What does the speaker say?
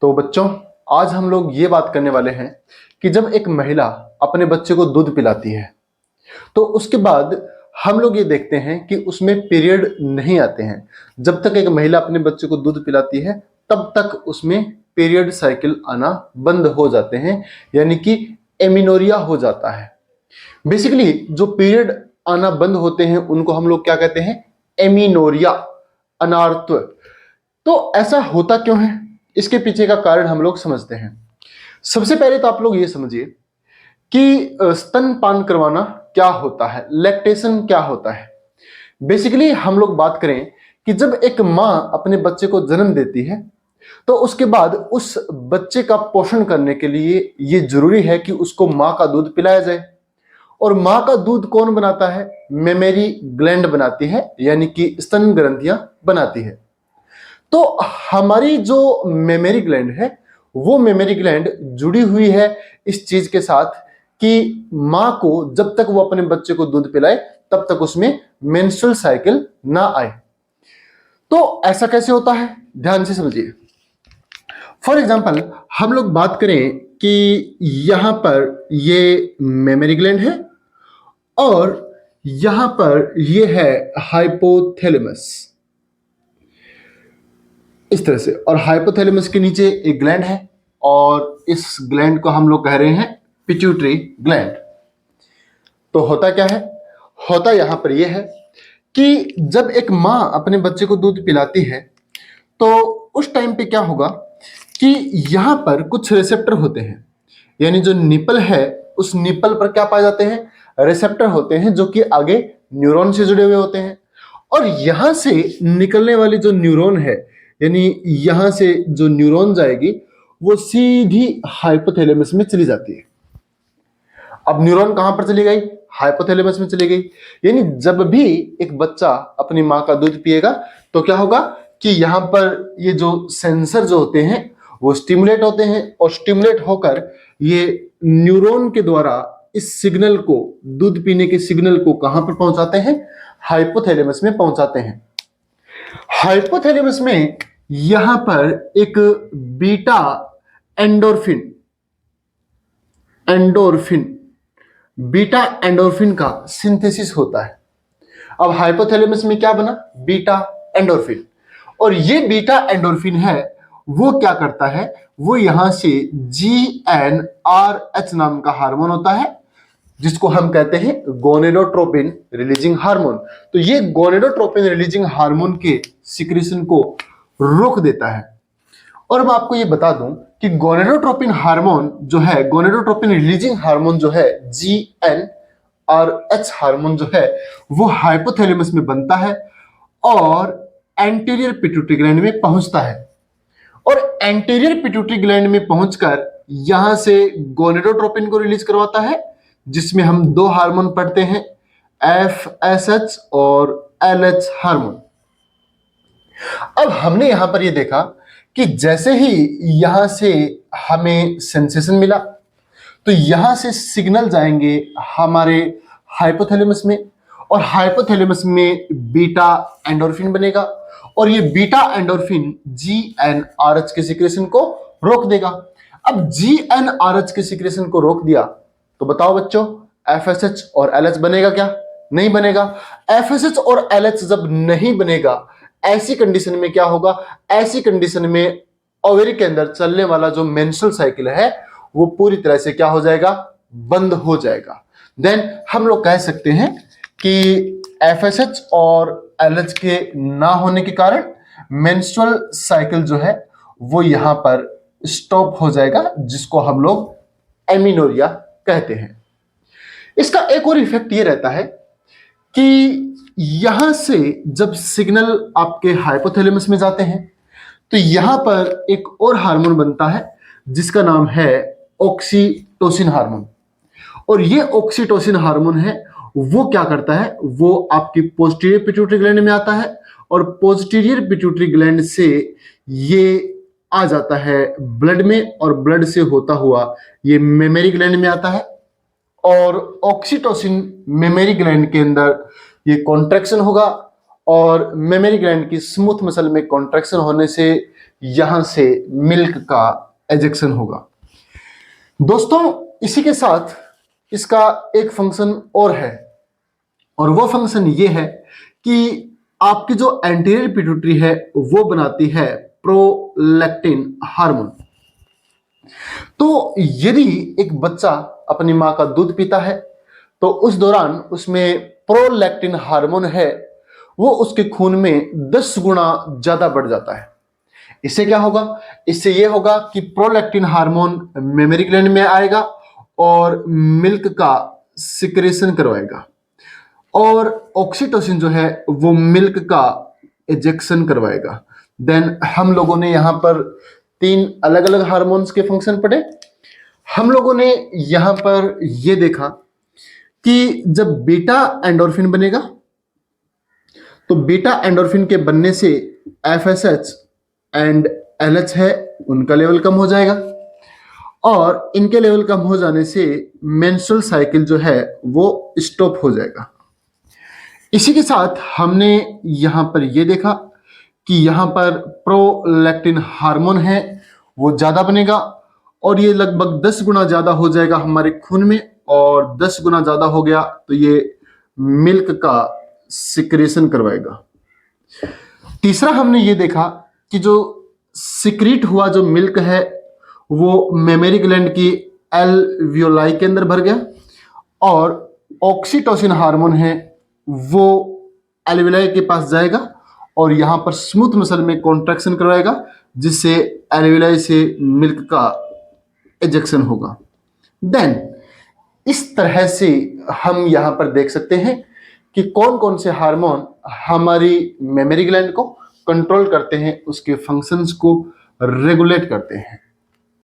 तो बच्चों, आज हम लोग ये बात करने वाले हैं कि जब एक महिला अपने बच्चे को दूध पिलाती है तो उसके बाद हम लोग ये देखते हैं कि उसमें पीरियड नहीं आते हैं। जब तक एक महिला अपने बच्चे को दूध पिलाती है तब तक उसमें पीरियड साइकिल आना बंद हो जाते हैं, यानी कि एमिनोरिया हो जाता है। बेसिकली जो पीरियड आना बंद होते हैं उनको हम लोग क्या कहते हैं? एमिनोरिया, अनार्थत्व। तो ऐसा होता क्यों है, इसके पीछे का कारण हम लोग समझते हैं। सबसे पहले तो आप लोग ये समझिए कि स्तनपान करवाना क्या होता है, लैक्टेशन क्या होता है। बेसिकली हम लोग बात करें कि जब एक माँ अपने बच्चे को जन्म देती है तो उसके बाद उस बच्चे का पोषण करने के लिए ये जरूरी है कि उसको माँ का दूध पिलाया जाए। और माँ का दूध कौन बनाता है? मेमेरी ग्लैंड बनाती है, यानी कि स्तन ग्रंथियां बनाती है। तो हमारी जो मेमोरी ग्लैंड है वो मेमोरी ग्लैंड जुड़ी हुई है इस चीज के साथ कि मां को जब तक वो अपने बच्चे को दूध पिलाए तब तक उसमें मेंस्ट्रुअल साइकिल ना आए। तो ऐसा कैसे होता है, ध्यान से समझिए। फॉर एग्जाम्पल हम लोग बात करें कि यहां पर ये मेमोरी ग्लैंड है और यहां पर ये है हाइपोथैलेमस, इस तरह से। और हाइपोथैलेमस के नीचे एक ग्लैंड है और इस ग्लैंड को हम लोग कह रहे हैं पिट्यूटरी ग्लैंड। तो होता क्या है? होता यहां पर यह है कि जब एक मां अपने बच्चे को दूध पिलाती है तो उस टाइम पे क्या होगा कि यहां पर कुछ रिसेप्टर होते हैं, यानी जो निपल है उस निपल पर क्या पाए जाते हैं? रिसेप्टर होते हैं, जो कि आगे न्यूरॉन से जुड़े हुए होते हैं। और यहां से निकलने वाली जो न्यूरॉन है, यानी यहां से जो न्यूरॉन जाएगी वो सीधी हाइपोथैलेमस में चली जाती है। अब न्यूरॉन कहां पर चली गई? हाइपोथैलेमस में चली गई। यानी जब भी एक बच्चा अपनी मां का दूध पिएगा तो क्या होगा कि यहां पर ये जो सेंसर जो होते हैं वो स्टिमुलेट होते हैं और स्टिमुलेट होकर ये न्यूरॉन के द्वारा इस सिग्नल को, दूध पीने के सिग्नल को कहां पर पहुंचाते हैं? हाइपोथैलेमस में पहुंचाते हैं। हाइपोथैलेमस में यहां पर एक बीटा एंडोर्फिन बीटा एंडोर्फिन का सिंथेसिस होता है। अब हाइपोथैलेमस में क्या बना? Beta endorphin. और ये बीटा एंडोर्फिन है वो क्या करता है? वो यहां से GnRH नाम का हार्मोन होता है जिसको हम कहते हैं गोनेडोट्रोपिन रिलीजिंग हार्मोन। तो ये गोनेडोट्रोपिन रिलीजिंग हार्मोन के सिक्रीशन को रोक देता है। और मैं आपको ये बता दूं कि गोनेडोट्रोपिन हार्मोन जो है, गोनेडोट्रोपिन रिलीजिंग हार्मोन जो है, GnRH हार्मोन जो है, वो हाइपोथैलेमस में बनता है और एंटीरियर पिट्यूटरी ग्लैंड में पहुंचता है। और एंटीरियर पिट्यूटरी ग्लैंड में पहुंचकर यहां से गोनेडोट्रोपिन को रिलीज करवाता है, जिसमें हम दो हार्मोन पढ़ते हैं, FSH और LH हार्मोन। अब हमने यहां पर यह देखा कि जैसे ही यहां से हमें सेंसेशन मिला तो यहां से सिग्नल जाएंगे हमारे हाइपोथैलेमस में और हाइपोथैलेमस में बीटा एंडोर्फिन बनेगा और ये बीटा एंडोर्फिन GnRH के सिक्रेशन को रोक देगा। अब GnRH के सिक्रेशन को रोक दिया तो बताओ बच्चों, FSH और LH बनेगा क्या? नहीं बनेगा। FSH और LH जब नहीं बनेगा, ऐसी कंडीशन में क्या होगा? ऐसी कंडीशन में ओवरी के अंदर चलने वाला जो मेंस्ट्रुअल साइकिल है वो पूरी तरह से क्या हो जाएगा? बंद हो जाएगा। देन हम लोग कह सकते हैं कि FSH और LH के ना होने के कारण मेंस्ट्रुअल साइकिल जो है वो यहां पर स्टॉप हो जाएगा, जिसको हम लोग एमिनोरिया कहते हैं। इसका एक और इफेक्ट ये रहता है कि यहां से जब सिग्नल आपके हाइपोथैलेमस में जाते हैं तो यहां पर एक और हार्मोन बनता है जिसका नाम है ऑक्सीटोसिन हार्मोन। और ये ऑक्सीटोसिन हार्मोन है वो क्या करता है? वो आपकी पोस्टीरियर पिट्यूटरी ग्लैंड में आता है और पोस्टीरियर पिट्यूटरी ग्लैंड से ये आ जाता है ब्लड में और ब्लड से होता हुआ ये मेमोरी ग्लैंड में आता है। और ऑक्सीटोसिन मेमोरी ग्लैंड के अंदर ये कॉन्ट्रैक्शन होगा और मेमोरी ग्लैंड की स्मूथ मसल में कॉन्ट्रैक्शन होने से यहां से मिल्क का एजेक्शन होगा। दोस्तों इसी के साथ इसका एक फंक्शन और है, और वो फंक्शन ये है कि आपकी जो एंटीरियर पिट्यूटरी है वो बनाती है प्रोलैक्टिन हार्मोन। तो यदि एक बच्चा अपनी मां का दूध पीता है तो उस दौरान उसमें प्रोलैक्टिन हार्मोन है वो उसके खून में 10 गुना ज्यादा बढ़ जाता है। इससे क्या होगा? इससे यह होगा कि प्रोलैक्टिन हार्मोन मेमोरी ग्लैंड में आएगा और मिल्क का सिक्रेशन करवाएगा, और ऑक्सीटोसिन जो है वो मिल्क का एजेक्शन करवाएगा। देन हम लोगों ने यहां पर 3 अलग अलग हार्मोन्स के फंक्शन पढ़े। हम लोगों ने यहां पर यह देखा कि जब बीटा एंडोर्फिन बनेगा तो बीटा एंडोर्फिन के बनने से एफएसएच एंड एलएच है उनका लेवल कम हो जाएगा, और इनके लेवल कम हो जाने से मेंस्ट्रुअल साइकिल जो है वो स्टॉप हो जाएगा। इसी के साथ हमने यहां पर यह देखा कि यहां पर प्रोलैक्टिन हार्मोन है वो ज्यादा बनेगा, और ये लगभग 10 गुना ज्यादा हो जाएगा हमारे खून में, और 10 गुना ज्यादा हो गया तो ये मिल्क का सिक्रेशन करवाएगा। तीसरा हमने ये देखा कि जो सिक्रीट हुआ जो मिल्क है वो मेमोरी ग्लैंड की एल्वियोलाई के अंदर भर गया, और ऑक्सीटोसिन हार्मोन है वो एल्वियोलाई के पास जाएगा और यहां पर स्मूथ मसल में कॉन्ट्रैक्शन करवाएगा, जिससे एल्वियोलाई से मिल्क का एजेक्शन होगा। देन इस तरह से हम यहां पर देख सकते हैं कि कौन कौन से हार्मोन हमारी मेमोरी ग्लैंड को कंट्रोल करते हैं, उसके फंक्शंस को रेगुलेट करते हैं।